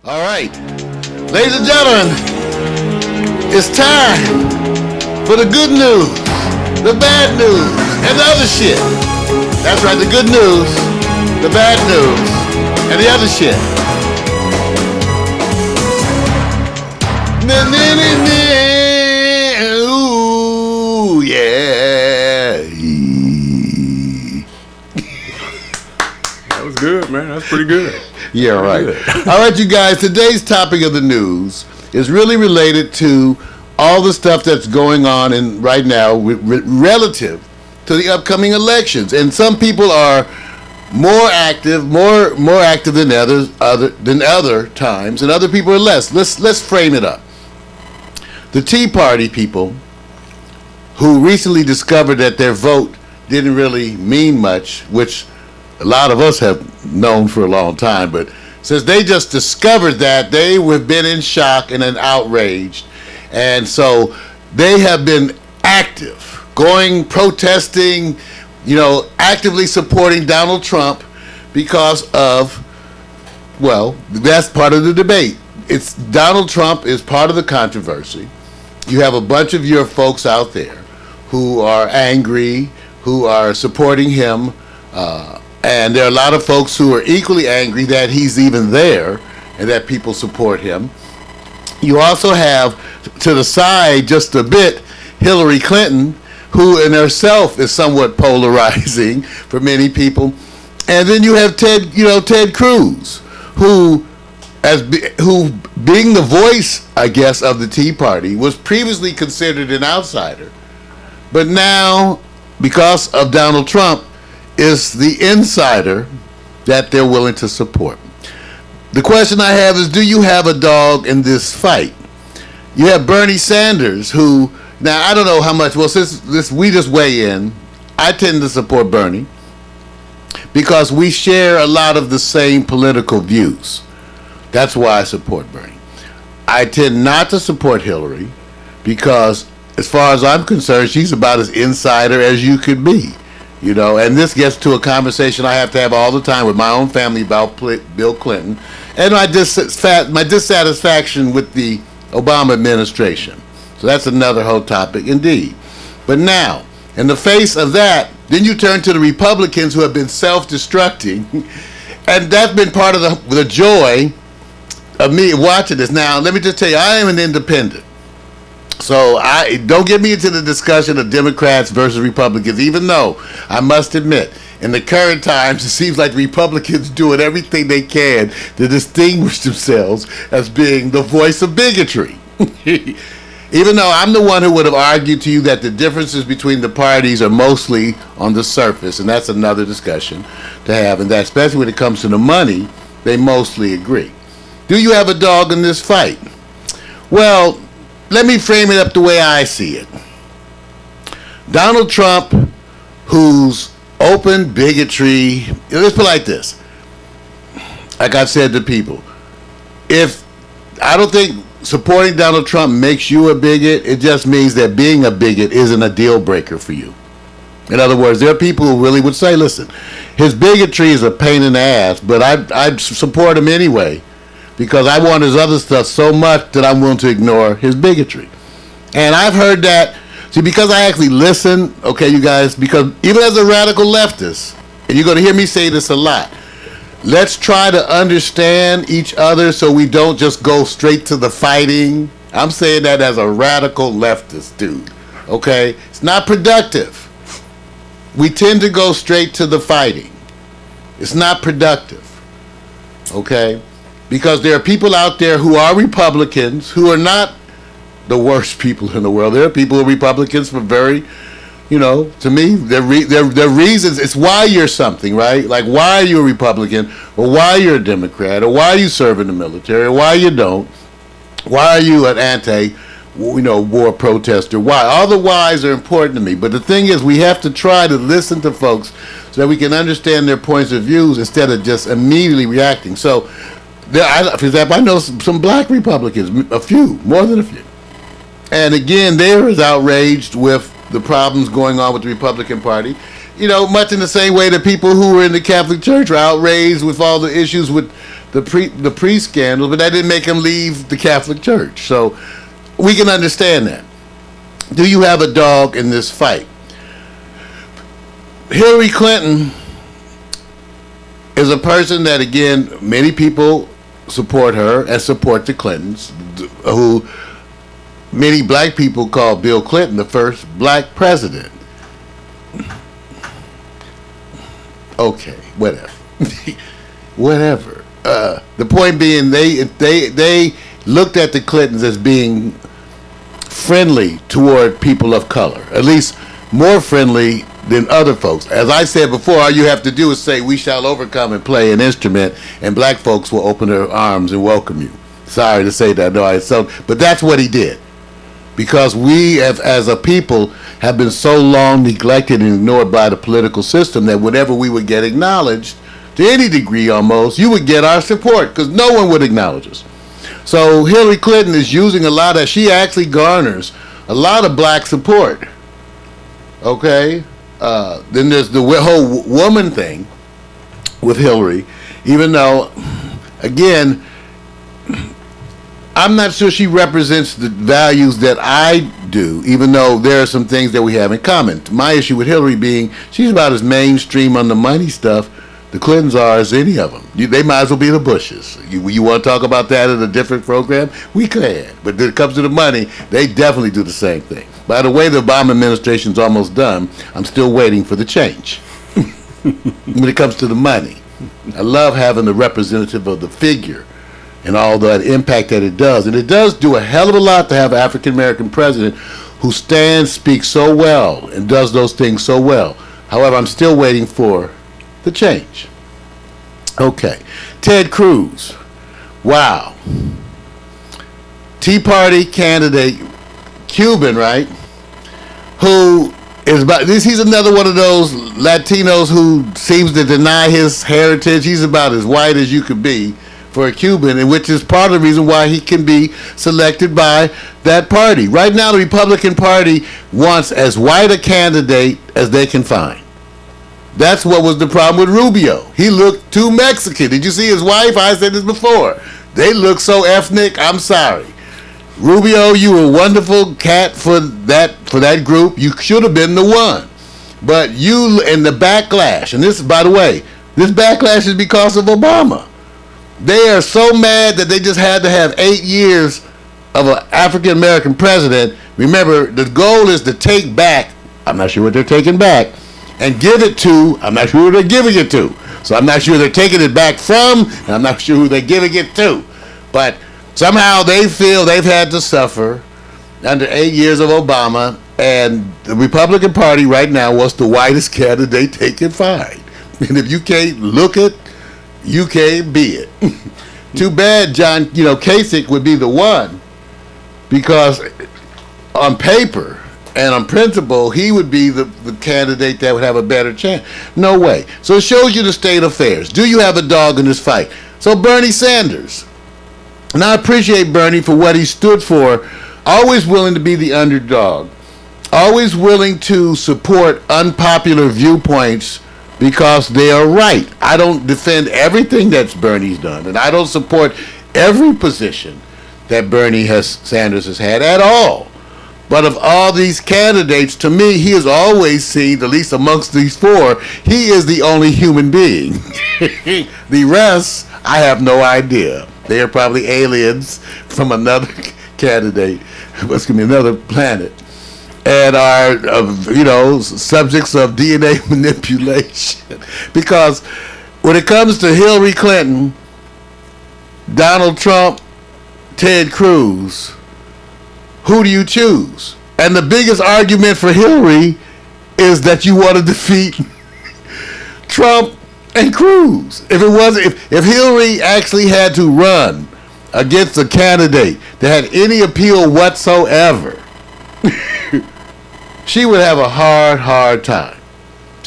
All right, ladies and gentlemen, it's time for the good news, the bad news, and the other shit. That's right, the good news, the bad news, and the other shit. Ooh, yeah. That was good, man. That's pretty good. Yeah, right. All right, you guys, today's topic of the news is really related to all the stuff that's going on in right now relative to the upcoming elections. And some people are more active than other times, and other people are less. Let's frame it up. The Tea Party people who recently discovered that their vote didn't really mean much, which a lot of us have known for a long time, but since they just discovered that, they have been in shock and outraged. And so they have been active, protesting, actively supporting Donald Trump because of, well, that's part of the debate. It's Donald Trump is part of the controversy. You have a bunch of your folks out there who are angry, who are supporting him, and there are a lot of folks who are equally angry that he's even there and that people support him. You also have, to the side just a bit, Hillary Clinton, who in herself is somewhat polarizing for many people. And then you have Ted Cruz, who being the voice, I guess, of the Tea Party, was previously considered an outsider. But now, because of Donald Trump, is the insider that they're willing to support. The question I have is, do you have a dog in this fight? You have Bernie Sanders, who, now I don't know how much, well, since we just weigh in, I tend to support Bernie because we share a lot of the same political views. That's why I support Bernie. I tend not to support Hillary because, as far as I'm concerned, she's about as insider as you could be. And this gets to a conversation I have to have all the time with my own family about Bill Clinton and my dissatisfaction with the Obama administration. So that's another whole topic indeed. But now, in the face of that, then you turn to the Republicans who have been self-destructing, and that's been part of the joy of me watching this. Now, let me just tell you, I am an independent. So don't get me into the discussion of Democrats versus Republicans, even though I must admit, in the current times, it seems like Republicans doing everything they can to distinguish themselves as being the voice of bigotry. Even though I'm the one who would have argued to you that the differences between the parties are mostly on the surface, and that's another discussion to have, and that especially when it comes to the money, they mostly agree. Do you have a dog in this fight? Well, let me frame it up the way I see it. Donald Trump, whose open bigotry, let's put it like this. Like I've said to people, I don't think supporting Donald Trump makes you a bigot. It just means that being a bigot isn't a deal breaker for you. In other words, there are people who really would say, listen, his bigotry is a pain in the ass, but I'd support him anyway, because I want his other stuff so much that I'm willing to ignore his bigotry. And I've heard that, because I actually listen, okay, you guys, because even as a radical leftist, and you're going to hear me say this a lot, let's try to understand each other so we don't just go straight to the fighting. I'm saying that as a radical leftist dude, okay? It's not productive. We tend to go straight to the fighting. It's not productive, okay? Because there are people out there who are Republicans who are not the worst people in the world. There are people who are Republicans for very, to me, their reasons. It's why you're something, right? Like why are you a Republican, or why you're a Democrat, or why you serve in the military, or why you don't. Why are you an war protester? Why? All the whys are important to me. But the thing is, we have to try to listen to folks so that we can understand their points of views instead of just immediately reacting. So, for example, I know some black Republicans, a few, more than a few. And again, they're as outraged with the problems going on with the Republican Party. Much in the same way that people who are in the Catholic Church are outraged with all the issues with the pre scandal, but that didn't make him leave the Catholic Church. So we can understand that. Do you have a dog in this fight? Hillary Clinton is a person that, again, many people support her and support the Clintons, who many black people call Bill Clinton the first black president. Okay, whatever. Whatever. The point being, they looked at the Clintons as being friendly toward people of color, at least more friendly than other folks. As I said before, all you have to do is say, "We shall overcome," and play an instrument, and black folks will open their arms and welcome you. Sorry to say that, but that's what he did. Because we, as a people, have been so long neglected and ignored by the political system that whenever we would get acknowledged, to any degree almost, you would get our support, because no one would acknowledge us. So Hillary Clinton is using she actually garners a lot of black support. Okay? Then there's the whole woman thing with Hillary, even though, again, I'm not sure she represents the values that I do, even though there are some things that we have in common. My issue with Hillary being she's about as mainstream on the money stuff the Clintons are as any of them. They might as well be the Bushes. You want to talk about that in a different program? We can. But when it comes to the money, they definitely do the same thing. By the way, the Obama administration's almost done. I'm still waiting for the change. When it comes to the money, I love having the representative of the figure and all that impact that it does. And it does do a hell of a lot to have an African-American president who speaks so well, and does those things so well. However, I'm still waiting for the change. Okay. Ted Cruz. Wow. Tea Party candidate, Cuban, right? Who is he's another one of those Latinos who seems to deny his heritage. He's about as white as you could be for a Cuban, and which is part of the reason why he can be selected by that party. Right now, the Republican Party wants as white a candidate as they can find. That's what was the problem with Rubio. He looked too Mexican. Did you see his wife? I said this before. They look so ethnic. I'm sorry. Rubio, you were a wonderful cat for that group. You should have been the one. But you, and the backlash, and this, by the way, this backlash is because of Obama. They are so mad that they just had to have 8 years of an African-American president. Remember, the goal is to take back, I'm not sure what they're taking back, and give it to, I'm not sure who they're giving it to. So I'm not sure they're taking it back from, and I'm not sure who they're giving it to. But somehow they feel they've had to suffer under 8 years of Obama, and the Republican Party right now wants the whitest candidate they can find. And if you can't look it, you can't be it. Too bad John, Kasich would be the one, because on paper and on principle, he would be the candidate that would have a better chance. No way. So it shows you the state of affairs. Do you have a dog in this fight? So Bernie Sanders, and I appreciate Bernie for what he stood for, always willing to be the underdog, always willing to support unpopular viewpoints because they are right. I don't defend everything that Bernie's done, and I don't support every position that Sanders has had at all. But of all these candidates, to me, he is always seen, at least amongst these four, he is the only human being. The rest, I have no idea. They are probably aliens from another candidate, another planet, and are, subjects of DNA manipulation. Because when it comes to Hillary Clinton, Donald Trump, Ted Cruz, who do you choose? And the biggest argument for Hillary is that you want to defeat Trump and Cruz. If Hillary actually had to run against a candidate that had any appeal whatsoever, she would have a hard time.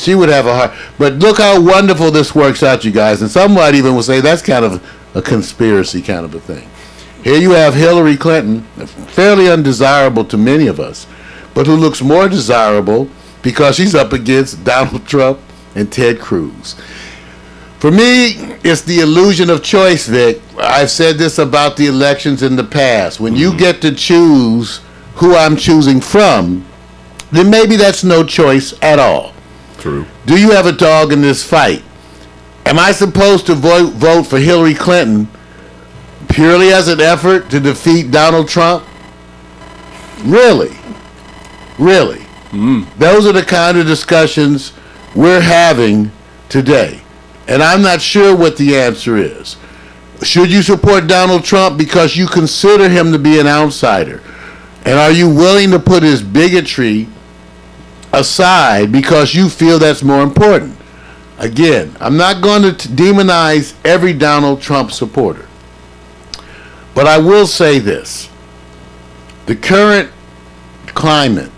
But look how wonderful this works out, you guys. And some might even will say that's kind of a conspiracy kind of a thing. Here you have Hillary Clinton, fairly undesirable to many of us, but who looks more desirable because she's up against Donald Trump and Ted Cruz. For me, it's the illusion of choice, Vic. I've said this about the elections in the past. When you get to choose who I'm choosing from, then maybe that's no choice at all. True. Do you have a dog in this fight? Am I supposed to vote for Hillary Clinton purely as an effort to defeat Donald Trump? Really? Really? Those are the kind of discussions we're having today. And I'm not sure what the answer is. Should you support Donald Trump because you consider him to be an outsider? And are you willing to put his bigotry aside because you feel that's more important? Again, I'm not going to demonize every Donald Trump supporter. But I will say this. The current climate,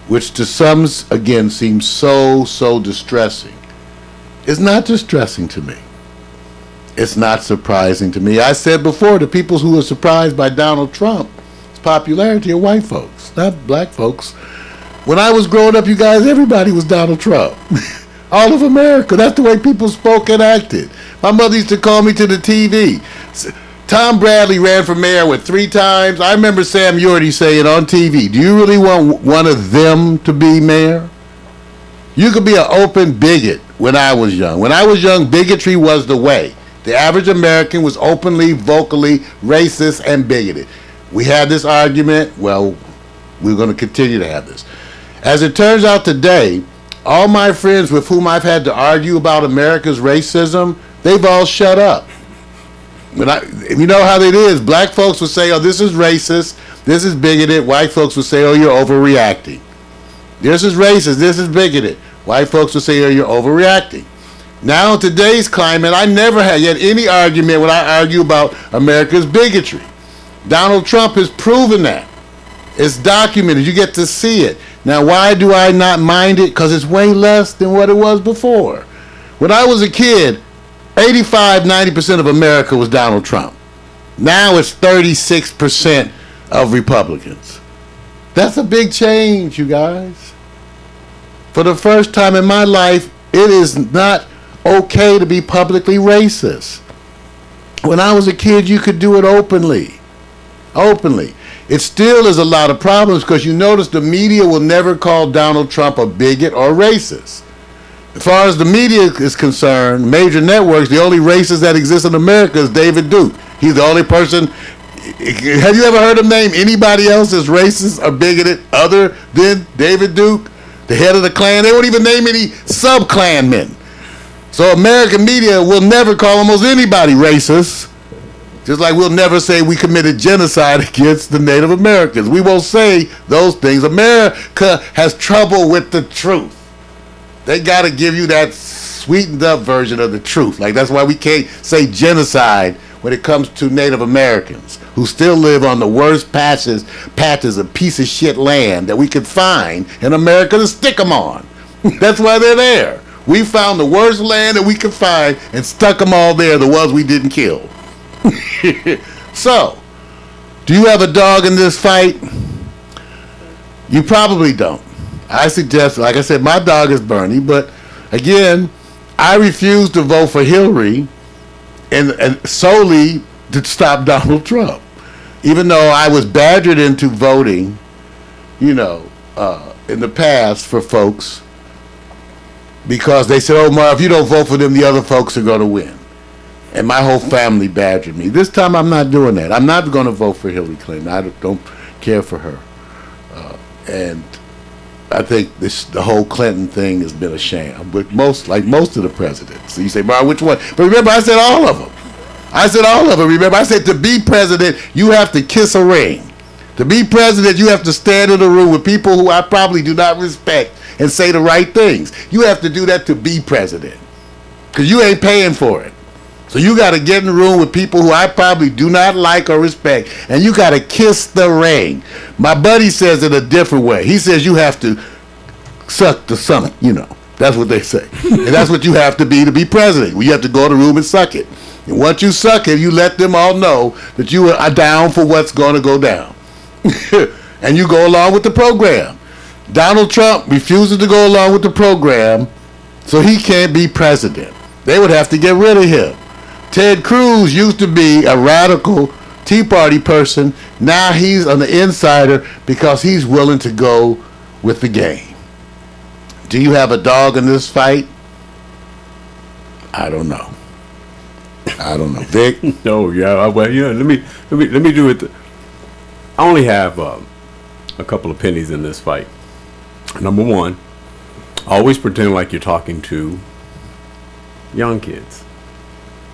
which to some, again, seems so distressing, is not distressing to me. It's not surprising to me. I said before, the people who are surprised by Donald Trump's popularity are white folks, not black folks. When I was growing up, you guys, everybody was Donald Trump. All of America. That's the way people spoke and acted. My mother used to call me to the TV. Tom Bradley ran for mayor 3 times. I remember Sam Yorty saying on TV, do you really want one of them to be mayor? You could be an open bigot when I was young. When I was young, bigotry was the way. The average American was openly, vocally racist and bigoted. We had this argument. Well, we're going to continue to have this. As it turns out today, all my friends with whom I've had to argue about America's racism, they've all shut up. You know how it is. Black folks would say, oh, this is racist, this is bigoted. White folks would say, oh, you're overreacting. This is racist, this is bigoted. White folks would say, oh, you're overreacting. Now, in today's climate, I never had yet any argument when I argue about America's bigotry. Donald Trump has proven that. It's documented. You get to see it. Now, why do I not mind it? Because it's way less than what it was before. When I was a kid, 85-90% of America was Donald Trump. Now it's 36% of Republicans. That's a big change, you guys. For the first time in my life, it is not okay to be publicly racist. When I was a kid, you could do it openly. Openly. It still is a lot of problems because you notice the media will never call Donald Trump a bigot or racist. As far as the media is concerned, major networks, the only racist that exists in America is David Duke. He's the only person. Have you ever heard him name anybody else as racist or bigoted other than David Duke, the head of the Klan? They won't even name any sub-Klanmen. So American media will never call almost anybody racist. Just like we'll never say we committed genocide against the Native Americans. We won't say those things. America has trouble with the truth. They got to give you that sweetened up version of the truth. Like that's why we can't say genocide when it comes to Native Americans who still live on the worst patches of piece of shit land that we could find in America to stick them on. That's why they're there. We found the worst land that we could find and stuck them all there, the ones we didn't kill. So, do you have a dog in this fight? You probably don't. I suggest, like I said, my dog is Bernie, but again, I refuse to vote for Hillary and solely to stop Donald Trump. Even though I was badgered into voting, in the past for folks because they said, oh, Marv, if you don't vote for them, the other folks are going to win. And my whole family badgered me. This time I'm not doing that. I'm not going to vote for Hillary Clinton. I don't care for her. And I think the whole Clinton thing has been a sham. But most of the presidents. So you say, Marv, which one? But remember, I said all of them. Remember, I said to be president, you have to kiss a ring. To be president, you have to stand in a room with people who I probably do not respect and say the right things. You have to do that to be president. Because you ain't paying for it. So you got to get in the room with people who I probably do not like or respect, and you got to kiss the ring. My buddy says it a different way. He says you have to suck the summit, That's what they say. And that's what you have to be president. You have to go in the room and suck it. And once you suck it, you let them all know that you are down for what's going to go down. And you go along with the program. Donald Trump refuses to go along with the program, so he can't be president. They would have to get rid of him. Ted Cruz used to be a radical Tea Party person. Now he's on the insider because he's willing to go with the game. Do you have a dog in this fight? I don't know. Vic? No, yeah, well, yeah. Let me do it. I only have a couple of pennies in this fight. Number one, always pretend like you're talking to young kids.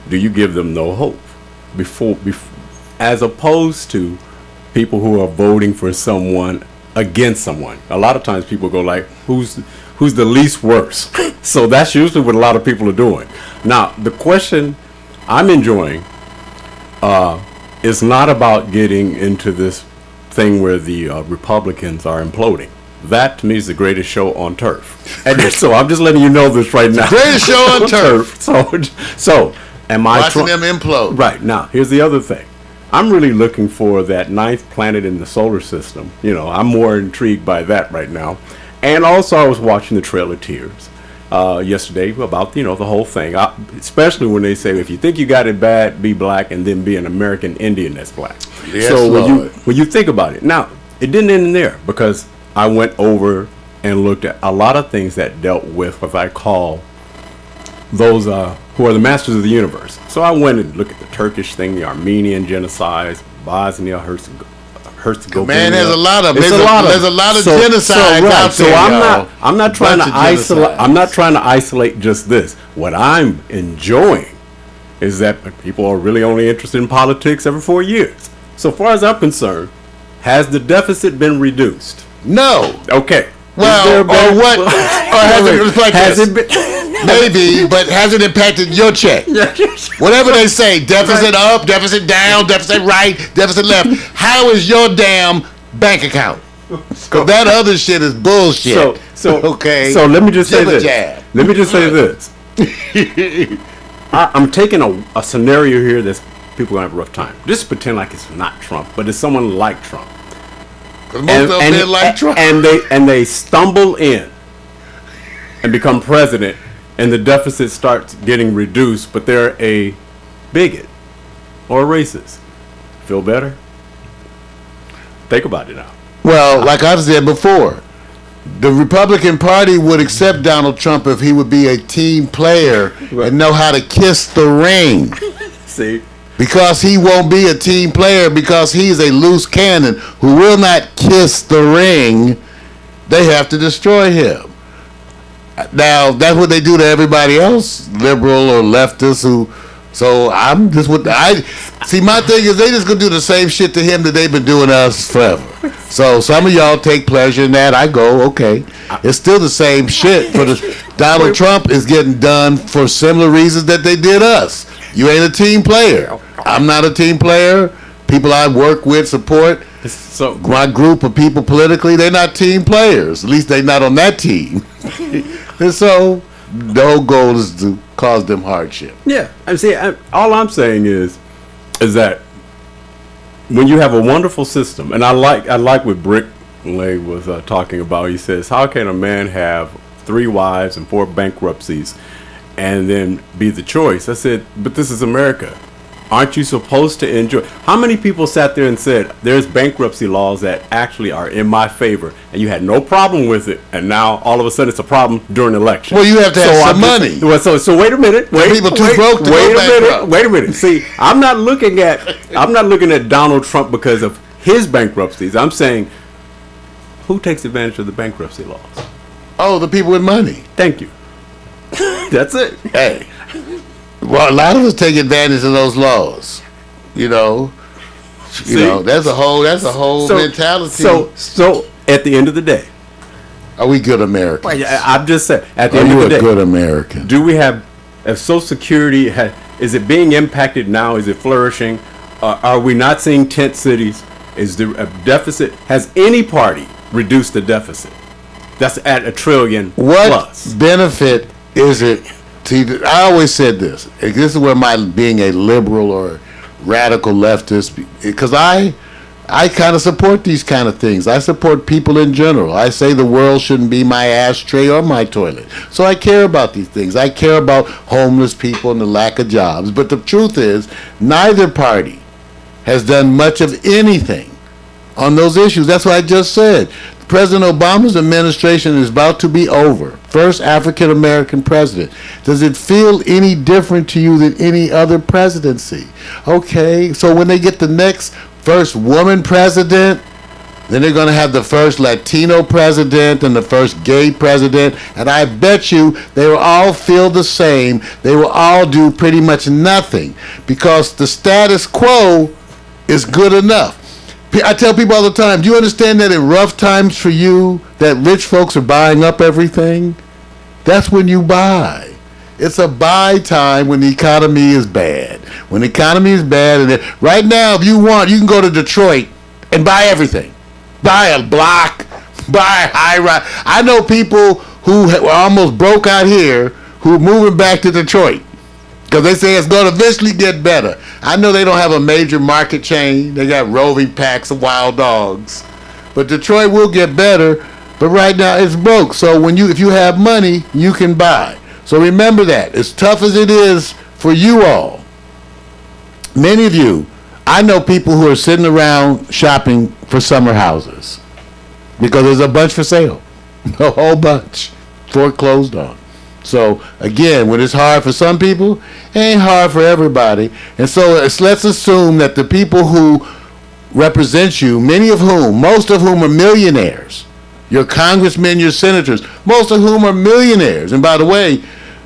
Do you give them no hope before as opposed to people who are voting for someone against someone? A lot of times people go like, who's the least worst? So that's usually what a lot of people are doing. Now, the question I'm enjoying is not about getting into this thing where the Republicans are imploding. That to me is the greatest show on turf. And so I'm just letting you know this right now. Greatest show on turf. So am I watching them implode? Right. Now, here's the other thing. I'm really looking for that ninth planet in the solar system. You know, I'm more intrigued by that right now. And also, I was watching the Trail of Tears yesterday about, the whole thing. Especially when they say, if you think you got it bad, be black, and then be an American Indian that's black. Yes, so Lord. when you think about it, now, it didn't end there because I went over and looked at a lot of things that dealt with what I call those who are the masters of the universe. So I went and looked at the Turkish thing, the Armenian genocides, Bosnia, Herzegovina. Man, there's a lot of There's a lot of genocides out there. So I'm not trying to isolate. genocides. I'm not trying to isolate just this. What I'm enjoying is that people are really only interested in politics every 4 years. So far as I'm concerned, has the deficit been reduced? No. Okay. Well, or what? Or has it reflected? Has it been? Maybe, but has it impacted your check? Whatever they say, deficit up, deficit down, deficit right, deficit left. How is your damn bank account? Because that other shit is bullshit. So okay. So let me just say this. Jab. Let me just say this. I'm taking a scenario here that's people gonna have a rough time. Just pretend like it's not Trump, but it's someone like Trump. Because most of them been like Trump. And they stumble in and become president, and the deficit starts getting reduced, but they're a bigot or a racist. Feel better? Think about it now. Well, like I've said before, the Republican Party would accept Donald Trump if he would be a team player and know how to kiss the ring. See? Because he won't be a team player because he's a loose cannon who will not kiss the ring, they have to destroy him. Now, that's what they do to everybody else, liberal or leftist who. So I'm just what I see. My thing is they just gonna do the same shit to him that they've been doing to us forever. So some of y'all take pleasure in that. I go, okay, it's still the same shit. For the Donald Trump is getting done for similar reasons that they did us. You ain't a team player. I'm not a team player. People I work with, support. So My group of people politically, they're not team players. At least they're not on that team. And so the whole goal is to cause them hardship. yeah, all I'm saying is that when you have a wonderful system, and I like what Brick Lay was talking about. He says, how can a man have 3 wives and 4 bankruptcies and then be the choice? I said, but this is America. Aren't you supposed to enjoy? How many people sat there and said, there's bankruptcy laws that actually are in my favor, and you had no problem with it, and now all of a sudden it's a problem during election? Well, you have to have some money. Well, so wait a minute. People too broke to go bankrupt. Wait a minute. See, I'm not looking at Donald Trump because of his bankruptcies. I'm saying, who takes advantage of the bankruptcy laws? Oh, the people with money. Thank you. That's it. Hey. Well, a lot of us take advantage of those laws. You know, that's a whole mentality. So at the end of the day, are we good Americans? I'm just saying. At the Are end of you the a day, good American? do we have Social Security? Is it being impacted now? Is it flourishing? Are we not seeing tent cities? Is there a deficit? Has any party reduced the deficit? That's at $1 trillion What plus. benefit is it? I always said this. This is where my being a liberal or radical leftist, because I I kind of support these kind of things. I support people in general. I say the world shouldn't be my ashtray or my toilet. So I care about these things. I care about homeless people and the lack of jobs. But the truth is, neither party has done much of anything on those issues. That's what I just said. President Obama's administration is about to be over. First African American president. Does it feel any different to you than any other presidency? Okay, so when they get the next first woman president, then they're going to have the first Latino president and the first gay president, and I bet you they will all feel the same. They will all do pretty much nothing because the status quo is good enough. I tell people all the time, do you understand that in rough times for you, that rich folks are buying up everything? That's when you buy. It's a buy time when the economy is bad. When the economy is bad, and right now, if you want, you can go to Detroit and buy everything. Buy a block, buy a high rise. I know people who were almost broke out here who are moving back to Detroit because they say it's going to eventually get better. I know they don't have a major market chain. They got roving packs of wild dogs. But Detroit will get better, but right now it's broke. So if you have money, you can buy. So remember that. As tough as it is for you all, many of you, I know people who are sitting around shopping for summer houses because there's a bunch for sale. A whole bunch foreclosed on. So again, when it's hard for some people, it ain't hard for everybody. And so let's assume that the people who represent you, most of whom are millionaires, your congressmen, your senators, most of whom are millionaires. And by the way,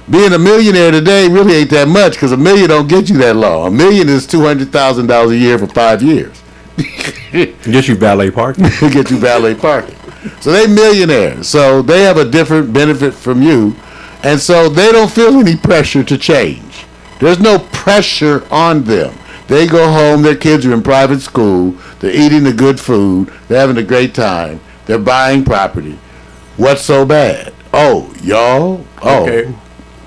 being a millionaire today really ain't that much because $1 million don't get you that long. $1 million is $200,000 a year for 5 years. Get you valet parking. Get you valet parking. So they millionaires. So they have a different benefit from you. And so they don't feel any pressure to change. There's no pressure on them. They go home, their kids are in private school, they're eating the good food, they're having a great time, they're buying property. What's so bad? Oh, y'all? Oh. Okay.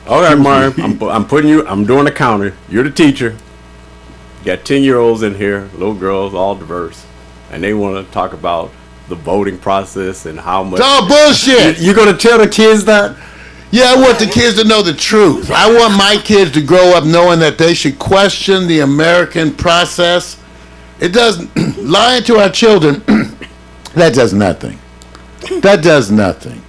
All right, Mario, I'm doing the counter. You're the teacher. You got 10-year-olds in here, little girls, all diverse, and they want to talk about the voting process and how much. It's all bullshit. You're going to tell the kids that? Yeah, I want the kids to know the truth. I want my kids to grow up knowing that they should question the American process. It doesn't, lying to our children, that does nothing. That does nothing.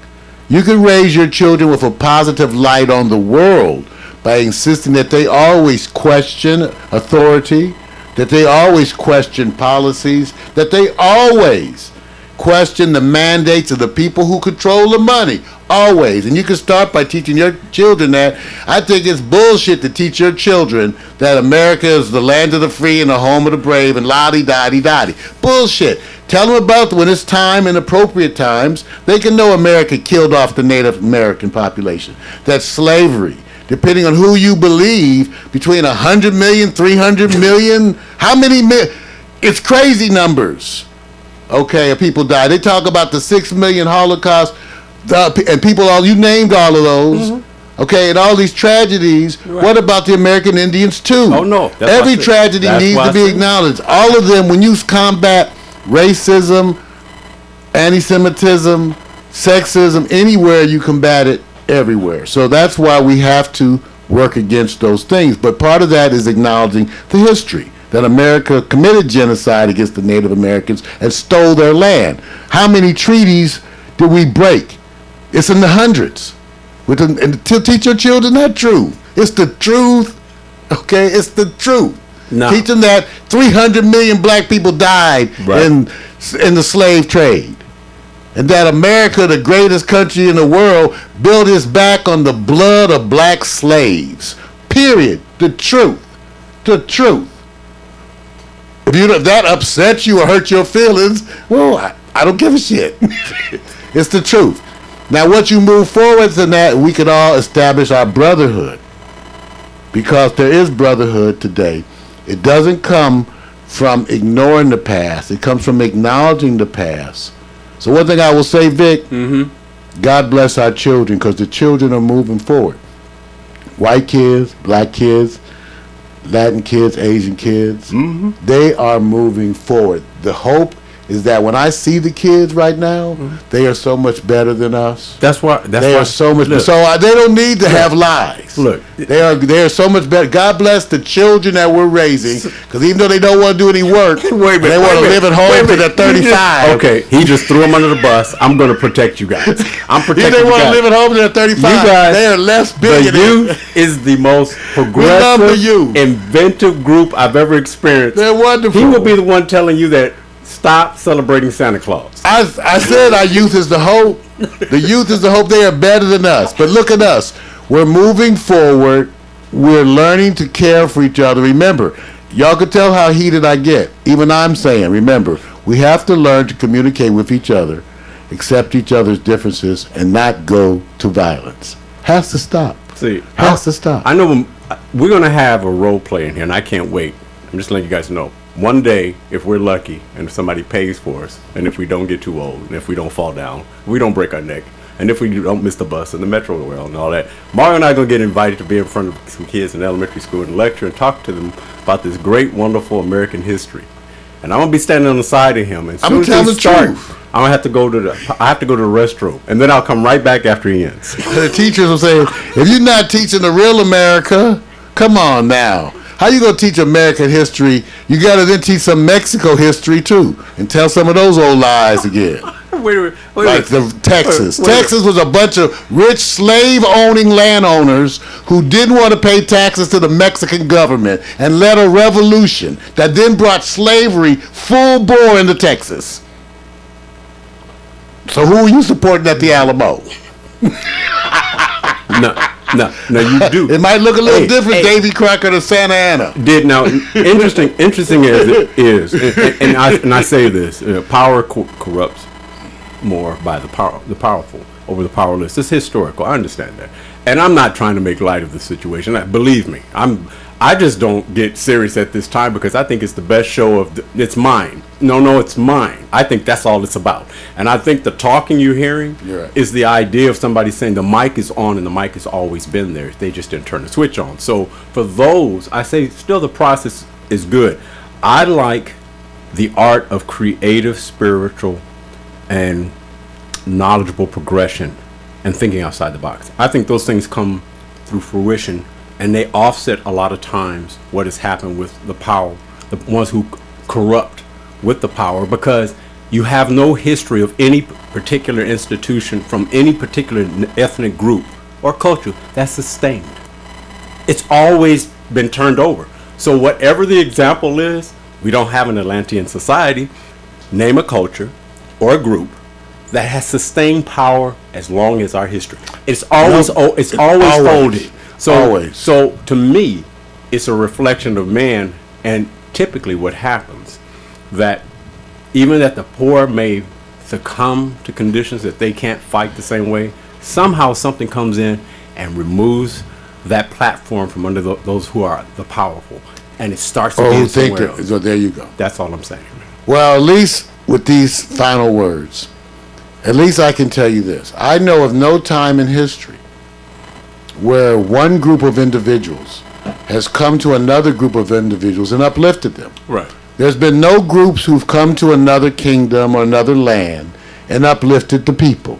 You can raise your children with a positive light on the world by insisting that they always question authority, that they always question policies, that they always question the mandates of the people who control the money. Always. And you can start by teaching your children that. I think it's bullshit to teach your children that America is the land of the free and the home of the brave and la-di-da-di-da-di. Bullshit. Tell them about when it's time and appropriate times, they can know America killed off the Native American population. That slavery, depending on who you believe, between 100 million, 300 million, how many it's crazy numbers. Okay, people died. They talk about the 6 million Holocaust, and people, you named all of those. Mm-hmm. Okay, and all these tragedies. Right. What about the American Indians too? Oh no, every tragedy needs to be acknowledged. All of them, when you combat racism, anti-Semitism, sexism, anywhere you combat it, everywhere. So that's why we have to work against those things. But part of that is acknowledging the history, that America committed genocide against the Native Americans and stole their land. How many treaties did we break? It's in the hundreds. And to teach your children that truth. It's the truth. Okay, it's the truth. No. Teach them that 300 million black people died in the slave trade. And that America, the greatest country in the world, built its back on the blood of black slaves. Period. The truth. The truth. If that upsets you or hurts your feelings, well, I don't give a shit. It's the truth. Now, once you move forward to that, we can all establish our brotherhood. Because there is brotherhood today. It doesn't come from ignoring the past. It comes from acknowledging the past. So one thing I will say, Vic, God bless our children, because the children are moving forward. White kids, black kids, Latin kids, Asian kids, they are moving forward. The hope is that when I see the kids right now, they are so much better than us. That's why. They are so much. So they don't need to have lies. Look, they are so much better. God bless the children that we're raising, because even though they don't want to do any work, Wait a minute, they want to live at home till they're 35. Okay, he just threw them under the bus. I'm going to protect you guys. I'm If protecting they you want to guys. live at home till they're 35, You guys, they are less the billionaires. youth is the most love the progressive, youth. inventive group I've ever experienced. They're wonderful. He will be the one telling you that stop celebrating Santa Claus. I said our youth is the hope. The youth is the hope. They are better than us. But look at us. We're moving forward. We're learning to care for each other. Remember, y'all could tell how heated I get. Even I'm saying, remember, we have to learn to communicate with each other, accept each other's differences, and not go to violence. Has to stop. See, Has to stop. I know we're going to have a role play in here, and I can't wait. I'm just letting you guys know. One day, if we're lucky and if somebody pays for us, and if we don't get too old, and if we don't fall down, we don't break our neck, and if we don't miss the bus and the metro rail and all that, Mario and I are going to get invited to be in front of some kids in elementary school and lecture and talk to them about this great, wonderful American history. And I'm going to be standing on the side of him. And as soon as tell we the start, truth. I'm going to have to go to the restroom, and then I'll come right back after he ends. The teachers will say, if you're not teaching the real America, come on now. How you gonna teach American history? You gotta then teach some Mexico history too, and tell some of those old lies again. Wait Like the Texas. Wait. Texas was a bunch of rich slave-owning landowners who didn't want to pay taxes to the Mexican government and led a revolution that then brought slavery full bore into Texas. So who are you supporting at the Alamo? No, you do. It might look a little Hey, different, hey. Davy Crockett or Santa Ana. Interesting as it is, and I say this: power corrupts more by the powerful over the powerless. It's historical. I understand that, and I'm not trying to make light of the situation. Believe me, I just don't get serious at this time because I think it's the best show it's mine. No, it's mine. I think that's all it's about. And I think the talking you're hearing You're right. is the idea of somebody saying the mic is on and the mic has always been there. They just didn't turn the switch on. So for those, I say still the process is good. I like the art of creative, spiritual, and knowledgeable progression and thinking outside the box. I think those things come through fruition, and they offset a lot of times what has happened with the power, the ones who corrupt with the power, because you have no history of any particular institution from any particular ethnic group or culture that's sustained. It's always been turned over. So whatever the example is, we don't have an Atlantean society. Name a culture or a group that has sustained power as long as our history. It's always folded. So to me, it's a reflection of man, and typically what happens that even that the poor may succumb to conditions that they can't fight the same way, somehow something comes in and removes that platform from under those who are the powerful, and it starts again somewhere else. So there you go. That's all I'm saying. Well, at least with these final words, at least I can tell you this. I know of no time in history where one group of individuals has come to another group of individuals and uplifted them. Right. There's been no groups who've come to another kingdom or another land and uplifted the people,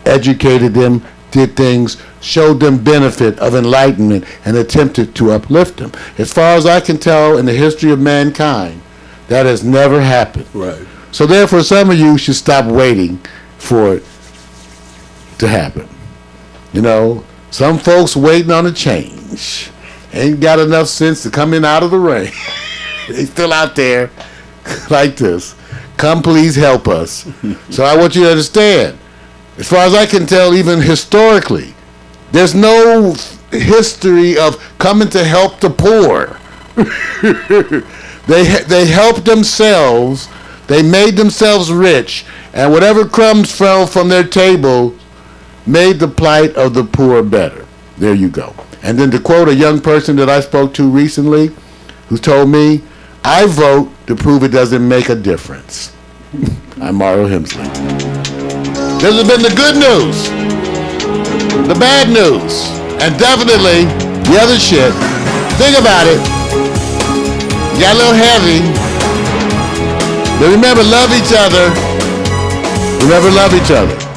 educated them, did things, showed them benefit of enlightenment, and attempted to uplift them. As far as I can tell in the history of mankind, that has never happened. Right. So therefore, some of you should stop waiting for it to happen. You know, some folks waiting on a change ain't got enough sense to come in out of the rain. They still out there like this. Come please help us. So I want you to understand, as far as I can tell, even historically, there's no history of coming to help the poor. They helped themselves. They made themselves rich, and whatever crumbs fell from their table made the plight of the poor better. There you go. And then to quote a young person that I spoke to recently, who told me, I vote to prove it doesn't make a difference. I'm Mario Hemsley. This has been the good news, the bad news, and definitely the other shit. Think about it. Got a little heavy. But remember, love each other. Remember, love each other.